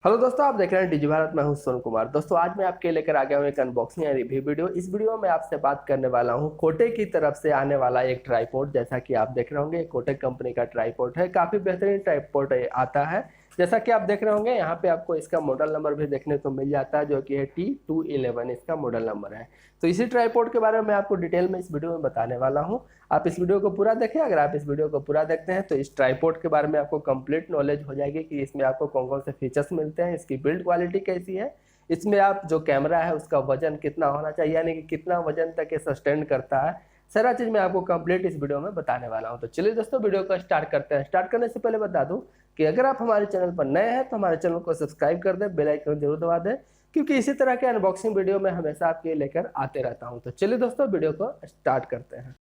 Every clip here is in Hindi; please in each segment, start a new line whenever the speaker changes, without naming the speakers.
हेलो दोस्तों, आप देख रहे हैं डिजी भारत। मैं हूं सोनू कुमार। दोस्तों, आज मैं आपके लेकर आ गया हूं एक अनबॉक्सिंग या रिव्यू वीडियो। इस वीडियो में आपसे बात करने वाला हूं कोटेक की तरफ से आने वाला एक ट्राइपॉड। जैसा कि आप देख रहे होंगे, कोटेक कंपनी का ट्राइपॉड है। काफ़ी बेहतरीन ट्राइपॉड आता है। जैसा कि आप देख रहे होंगे, यहाँ पे आपको इसका मॉडल नंबर भी देखने को मिल जाता है, जो कि है T211 इसका मॉडल नंबर है। तो इसी ट्राइपॉड के बारे में मैं आपको डिटेल में इस वीडियो में बताने वाला हूँ। आप इस वीडियो को पूरा देखें। अगर आप इस वीडियो को पूरा देखते हैं तो इस ट्राइपॉड के बारे में आपको कंप्लीट नॉलेज हो जाएगी कि इसमें आपको कौन कौन से फीचर्स मिलते हैं, इसकी बिल्ड क्वालिटी कैसी है, इसमें आप जो कैमरा है उसका वजन कितना होना चाहिए, यानी कि कितना वजन तक ये सस्टेन करता है। सारा चीज़ मैं आपको कंप्लीट इस वीडियो में बताने वाला हूँ। तो चलिए दोस्तों, वीडियो को स्टार्ट करते हैं। स्टार्ट करने से पहले बता दूँ कि अगर आप हमारे चैनल पर नए हैं तो हमारे चैनल को सब्सक्राइब कर दें, बेल आइकन जरूर दबा दें, क्योंकि इसी तरह के अनबॉक्सिंग वीडियो मैं हमेशा आपके लेकर आते रहता हूं। तो चलिए दोस्तों, वीडियो को स्टार्ट करते हैं।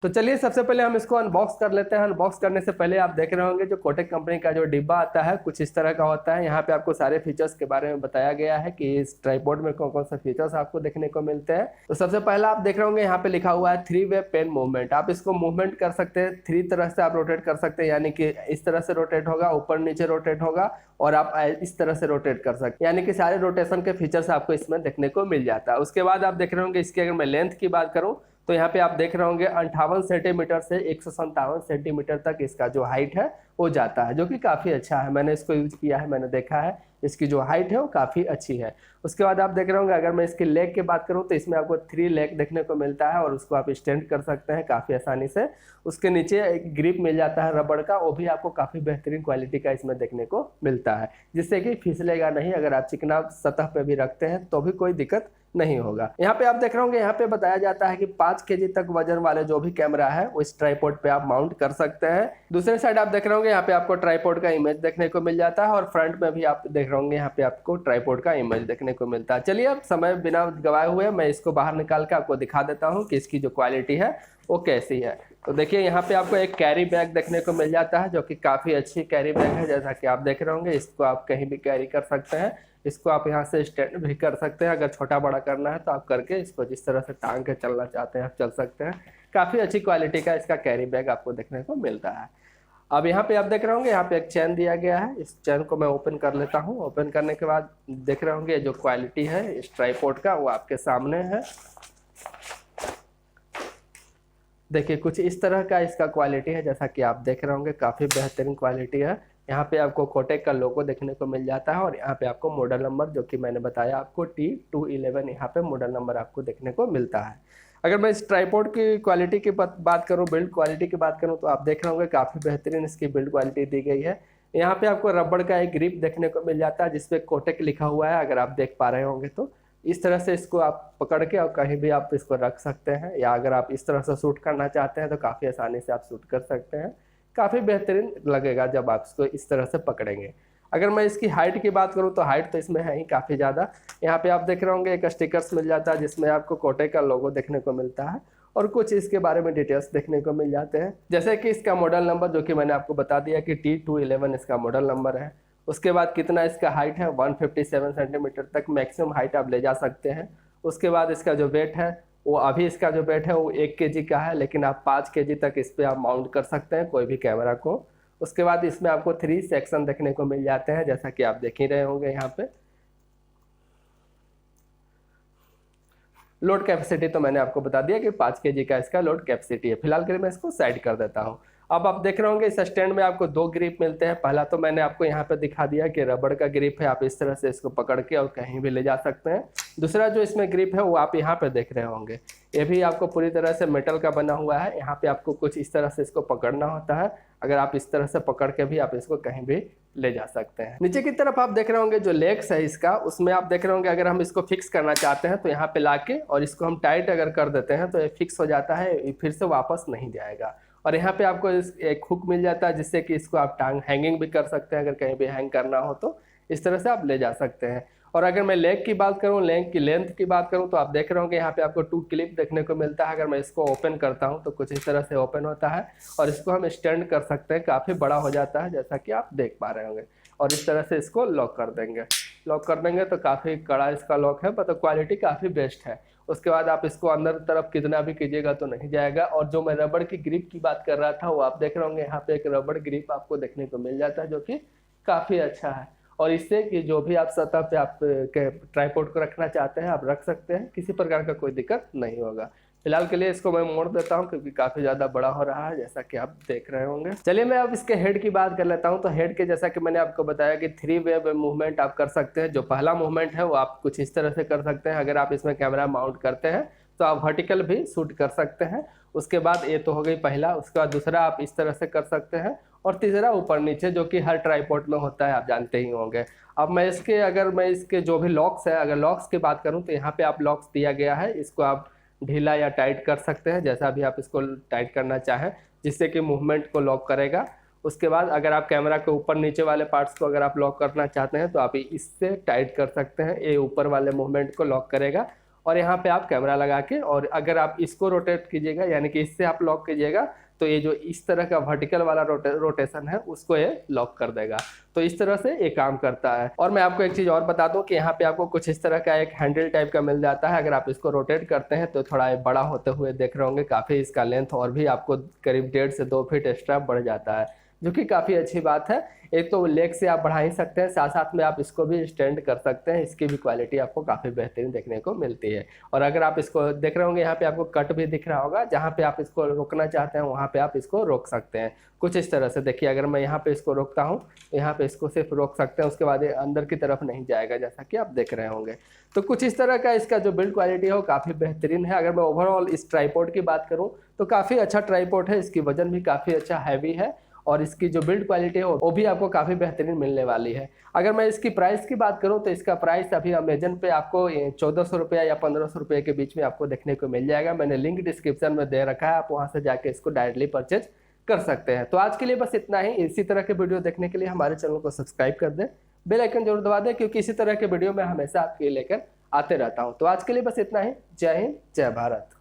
तो चलिए सबसे पहले हम इसको अनबॉक्स कर लेते हैं। अनबॉक्स करने से पहले आप देख रहे होंगे जो कोटेक कंपनी का जो डिब्बा आता है कुछ इस तरह का होता है। यहाँ पे आपको सारे फीचर्स के बारे में बताया गया है कि इस ट्राइपॉड में कौन कौन से फीचर्स आपको देखने को मिलते हैं। तो सबसे पहला आप देख रहे होंगे, यहाँ पे लिखा हुआ है 3-वे पेन मूवमेंट। आप इसको मूवमेंट कर सकते हैं, 3 तरह से आप रोटेट कर सकते हैं, यानी कि इस तरह से रोटेट होगा, ऊपर नीचे रोटेट होगा, और आप इस तरह से रोटेट कर सकते हैं, यानी कि सारे रोटेशन के फीचर्स आपको इसमें देखने को मिल जाता है। उसके बाद आप देख रहे होंगे, इसकी अगर मैं लेंथ की बात करूं तो यहाँ पे आप देख रहे होंगे 58 सेंटीमीटर से 157 सेंटीमीटर तक इसका जो हाइट है वो जाता है, जो कि काफ़ी अच्छा है। मैंने इसको यूज किया है, मैंने देखा है इसकी जो हाइट है वो काफ़ी अच्छी है। उसके बाद आप देख रहे होंगे, अगर मैं इसकी लेग की बात करूं तो इसमें आपको 3 लेग देखने को मिलता है, और उसको आप स्टैंड कर सकते हैं काफ़ी आसानी से। उसके नीचे एक ग्रिप मिल जाता है रबड़ का, वो भी आपको काफ़ी बेहतरीन क्वालिटी का इसमें देखने को मिलता है, जिससे कि फिसलेगा नहीं। अगर आप चिकना सतह पर भी रखते हैं तो भी कोई दिक्कत नहीं होगा। यहाँ पे आप देख रहे होंगे, यहाँ पे बताया जाता है कि 5 केजी तक वजन वाले जो भी कैमरा है वो इस ट्राइपॉड पे आप माउंट कर सकते हैं। दूसरे साइड आप देख रहे होंगे, यहाँ पे आपको ट्राइपॉड का इमेज देखने को मिल जाता है, और फ्रंट में भी आप देख रहे होंगे यहाँ पे आपको ट्राइपॉड का इमेज देखने को मिलता है। चलिए अब समय बिना गवाए हुए मैं इसको बाहर निकाल के आपको दिखा देता हूँ कि इसकी जो क्वालिटी है वो कैसी है। तो देखिए, यहाँ पे आपको एक कैरी बैग देखने को मिल जाता है, जो कि काफ़ी अच्छी कैरी बैग है। जैसा कि आप देख रहे होंगे, इसको आप कहीं भी कैरी कर सकते हैं। इसको आप यहाँ से स्टैंड भी कर सकते हैं, अगर छोटा बड़ा करना है तो आप करके इसको जिस तरह से टांग के चलना चाहते हैं आप चल सकते हैं। काफ़ी अच्छी क्वालिटी का इसका कैरी बैग आपको देखने को मिलता है। अब यहाँ पे आप देख रहे होंगे, यहाँ पे एक चैन दिया गया है। इस चैन को मैं ओपन कर लेता हूँ। ओपन करने के बाद देख रहे होंगे जो क्वालिटी है इस ट्राइपॉड का वो आपके सामने है। देखिए, कुछ इस तरह का इसका क्वालिटी है। जैसा कि आप देख रहे होंगे, काफ़ी बेहतरीन क्वालिटी है। यहाँ पे आपको कोटेक का लोगो देखने को मिल जाता है, और यहाँ पे आपको मॉडल नंबर, जो कि मैंने बताया आपको T211, यहाँ पे मॉडल नंबर आपको देखने को मिलता है। अगर मैं इस ट्राइपॉड की क्वालिटी की बात करूँ, बिल्ड क्वालिटी की बात करूँ, तो आप देख रहे होंगे काफ़ी बेहतरीन इसकी बिल्ड क्वालिटी दी गई है। यहाँ पे आपको रबड़ का एक ग्रिप देखने को मिल जाता है, जिसपे कोटेक लिखा हुआ है, अगर आप देख पा रहे होंगे तो। इस तरह से इसको आप पकड़ के और कहीं भी आप इसको रख सकते हैं, या अगर आप इस तरह से शूट करना चाहते हैं तो काफ़ी आसानी से आप शूट कर सकते हैं। काफ़ी बेहतरीन लगेगा जब आप इसको इस तरह से पकड़ेंगे। अगर मैं इसकी हाइट की बात करूं तो हाइट तो इसमें है ही काफ़ी ज़्यादा। यहाँ पे आप देख रहे होंगे एक स्टिकर्स मिल जाता है, जिसमें आपको कोटेक का लोगो देखने को मिलता है, और कुछ इसके बारे में डिटेल्स देखने को मिल जाते हैं, जैसे कि इसका मॉडल नंबर, जो कि मैंने आपको बता दिया कि T211 इसका मॉडल नंबर है। उसके बाद कितना इसका हाइट है, 157 सेंटीमीटर तक मैक्सिमम हाइट आप ले जा सकते हैं। उसके बाद इसका जो वेट है, वो अभी इसका जो वेट है वो 1 केजी का है, लेकिन आप 5 केजी तक इस पर आप माउंट कर सकते हैं कोई भी कैमरा को। उसके बाद इसमें आपको 3 सेक्शन देखने को मिल जाते हैं, जैसा कि आप देख ही रहे होंगे। यहाँ पे लोड कैपेसिटी तो मैंने आपको बता दिया कि 5 केजी का इसका लोड कैपेसिटी है। फिलहाल के लिए मैं इसको साइड कर देता हूँ। अब आप देख रहे होंगे इस स्टैंड में आपको 2 ग्रिप मिलते हैं। पहला तो मैंने आपको यहाँ पे दिखा दिया कि रबड़ का ग्रिप है, आप इस तरह से इसको पकड़ के और कहीं भी ले जा सकते हैं। दूसरा जो इसमें ग्रिप है वो आप यहाँ पे देख रहे होंगे, ये भी आपको पूरी तरह से मेटल का बना हुआ है। यहाँ पे आपको कुछ इस तरह से इसको पकड़ना होता है, अगर आप इस तरह से पकड़ के भी आप इसको कहीं भी ले जा सकते हैं। नीचे की तरफ आप देख रहे होंगे जो लेग्स है इसका, उसमें आप देख रहे होंगे अगर हम इसको फिक्स करना चाहते हैं तो यहाँ पे लाके और इसको हम टाइट अगर कर देते हैं तो ये फिक्स हो जाता है, फिर से वापस नहीं जाएगा। और यहाँ पे आपको एक हुक मिल जाता है, जिससे कि इसको आप टांग हैंगिंग भी कर सकते हैं, अगर कहीं भी हैंग करना हो तो इस तरह से आप ले जा सकते हैं। और अगर मैं लेग की बात करूं, लेग की लेंथ की बात करूं, तो आप देख रहे होंगे यहाँ पे आपको 2 क्लिप देखने को मिलता है। अगर मैं इसको ओपन करता हूं तो कुछ इस तरह से ओपन होता है, और इसको हम स्टैंड कर सकते हैं, काफ़ी बड़ा हो जाता है जैसा कि आप देख पा रहे होंगे। और इस तरह से इसको लॉक कर देंगे तो काफ़ी कड़ा इसका लॉक है, मतलब क्वालिटी काफ़ी बेस्ट है। उसके बाद आप इसको अंदर तरफ कितना भी कीजिएगा तो नहीं जाएगा। और जो मैं रबड़ की ग्रिप की बात कर रहा था वो आप देख रहे होंगे, यहाँ पे एक रबड़ ग्रिप आपको देखने को मिल जाता है जो कि काफ़ी अच्छा है। और इससे कि जो भी आप सतह पे आप ट्राइपॉड को रखना चाहते हैं आप रख सकते हैं, किसी प्रकार का कोई दिक्कत नहीं होगा। फिलहाल के लिए इसको मैं मोड़ देता हूं क्योंकि काफ़ी ज़्यादा बड़ा हो रहा है जैसा कि आप देख रहे होंगे। चलिए मैं अब इसके हेड की बात कर लेता हूं। तो हेड के जैसा कि मैंने आपको बताया कि 3 वे मूवमेंट आप कर सकते हैं। जो पहला मूवमेंट है वो आप कुछ इस तरह से कर सकते हैं, अगर आप इसमें कैमरा माउंट करते हैं तो आप वर्टिकल भी शूट कर सकते हैं। उसके बाद ये तो हो गई पहला, उसके बाद दूसरा आप इस तरह से कर सकते हैं, और तीसरा ऊपर नीचे जो कि हर ट्राइपॉड में होता है, आप जानते ही होंगे। अब मैं इसके जो भी लॉक्स है, अगर लॉक्स की बात करूं तो यहाँ पे आप लॉक्स दिया गया है, इसको आप ढीला या टाइट कर सकते हैं जैसा भी आप इसको टाइट करना चाहें, जिससे कि मूवमेंट को लॉक करेगा। उसके बाद अगर आप कैमरा के ऊपर नीचे वाले पार्ट्स को अगर आप लॉक करना चाहते हैं तो आप इससे टाइट कर सकते हैं, ये ऊपर वाले मूवमेंट को लॉक करेगा। और यहाँ पे आप कैमरा लगा के, और अगर आप इसको रोटेट कीजिएगा यानी कि इससे आप लॉक कीजिएगा तो ये जो इस तरह का वर्टिकल वाला रोटेशन है उसको ये लॉक कर देगा। तो इस तरह से ये काम करता है। और मैं आपको एक चीज़ और बता दूं कि यहाँ पे आपको कुछ इस तरह का एक हैंडल टाइप का मिल जाता है। अगर आप इसको रोटेट करते हैं तो थोड़ा बड़ा होते हुए देख रहे होंगे, काफ़ी इसका लेंथ और भी आपको करीब 1.5 से 2 फीट एक्स्ट्रा बढ़ जाता है, जो कि काफ़ी अच्छी बात है। एक तो लेग से आप बढ़ा ही सकते हैं, साथ साथ में आप इसको भी स्टैंड कर सकते हैं, इसकी भी क्वालिटी आपको काफ़ी बेहतरीन देखने को मिलती है। और अगर आप इसको देख रहे होंगे यहाँ पे आपको कट भी दिख रहा होगा, जहाँ पे आप इसको रोकना चाहते हैं वहाँ पे आप इसको रोक सकते हैं कुछ इस तरह से। देखिए अगर मैं यहाँ पे इसको रोकता हूँ, यहाँ पे इसको सिर्फ रोक सकते हैं, उसके बाद ये अंदर की तरफ नहीं जाएगा जैसा कि आप देख रहे होंगे। तो कुछ इस तरह का इसका जो बिल्ड क्वालिटी है वो काफ़ी बेहतरीन है। अगर मैं ओवरऑल इस ट्राइपॉड की बात करूँ तो काफ़ी अच्छा ट्राइपॉड है, इसकी वजन भी काफ़ी अच्छा हैवी है, और इसकी जो बिल्ड क्वालिटी है वो भी आपको काफ़ी बेहतरीन मिलने वाली है। अगर मैं इसकी प्राइस की बात करूं तो इसका प्राइस अभी अमेजन पे आपको 1400 रुपये या 1500 रुपये के बीच में आपको देखने को मिल जाएगा। मैंने लिंक डिस्क्रिप्शन में दे रखा है, आप वहां से जाके इसको डायरेक्टली परचेज कर सकते हैं। तो आज के लिए बस इतना ही। इसी तरह के वीडियो देखने के लिए हमारे चैनल को सब्सक्राइब कर दें, बेल आइकन जरूर दबा दें, क्योंकि इसी तरह के वीडियो मैं हमेशा आपके लिए लेकर आते रहता हूँ। तो आज के लिए बस इतना ही। जय हिंद, जय भारत।